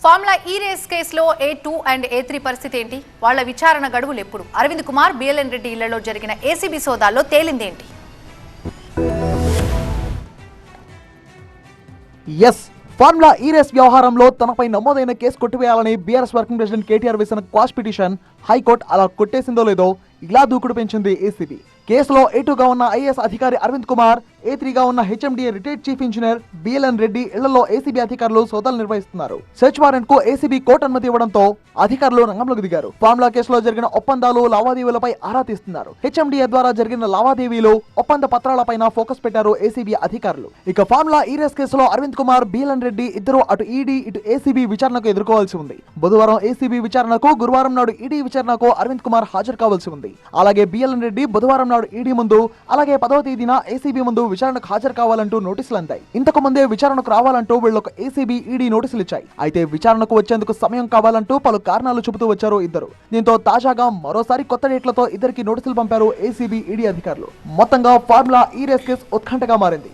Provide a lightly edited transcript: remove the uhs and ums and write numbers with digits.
Formula E race కేసులో A2 and A3 పరిస్థితి ఏంటి? వాళ్ళ విచారణ గడువులు ఎప్పుడు? అరవింద్ కుమార్, బిఎల్ఎన్ రెడ్డి ఇళ్లలో జరిగిన ఏసీబీ సోదాల్లో తేలిందేంటి? ఫార్ములా ఈ రేస్ వ్యవహారంలో తనపై నమోదైన కేసు కొట్టివేయాలని బీఆర్ఎస్ వర్కింగ్ ప్రెసిడెంట్ కేటీఆర్ వేసిన క్వాష్ పిటిషన్ హైకోర్టు అలా కొట్టేసిందో లేదో ఇలా దూకుడు పెంచింది ఏసీబీ. కేసులో A2గా ఉన్న ఐఏఎస్ అధికారి అరవింద్ కుమార్, A3గా ఉన్న HMDA retired chief engineer BLN Reddy ఇళ్లలో ఏసీబీ అధికారులు సోదాలు నిర్వహిస్తున్నారు. సెర్చ్ వారెంట్ కు ఏసీబీ కోర్టు అనుమతి ఇవ్వడంతో అధికారులు రంగంలోకి దిగారు. ఫార్ములా కేసులో జరిగిన ఒప్పందాలు, లావాదేవీలపై ఆరా తీస్తున్నారు. హెచ్ఎండిఏ ద్వారా జరిగిన లావాదేవీలు, ఒప్పంద పత్రాలపైన ఫోకస్ పెట్టారు ఏసీబీ అధికారులు. ఇక ఫార్ములా ఈ రేస్ కేసులో అరవింద్ కుమార్, బిఎల్ఎన్ రెడ్డి ఇద్దరు అటు ఈడీ ఇటు ఏసీబీ విచారణకు ఎదుర్కోవాల్సి ఉంది. బుధవారం ఏసీబీ విచారణకు, గురువారం నాడు ఈడీ విచారణకు అరవింద్ కుమార్ హాజరు కావాల్సి ఉంది. అలాగే బిఎల్ఎన్ రెడ్డి బుధవారం నాడు ఈడీ ముందు, అలాగే 10వ తేదీన ఏసీబీ ముందు విచారణకు హాజరు కావాలంటూ నోటీసులు అందాయి. ఇంతకు ముందే విచారణకు రావాలంటూ వీళ్ళకు ఏసీబీ, ఈడీ నోటీసులు ఇచ్చాయి. అయితే విచారణకు వచ్చేందుకు సమయం కావాలంటూ పలు కారణాలు చెబుతూ వచ్చారు ఇద్దరు. దీంతో తాజాగా మరోసారి కొత్త డేట్లతో ఇద్దరికి నోటీసులు పంపారు ఏసీబీ, ఈడీ అధికారులు. మొత్తంగా ఫార్ములా ఈ రేస్ కేసు ఉత్కంఠగా మారింది.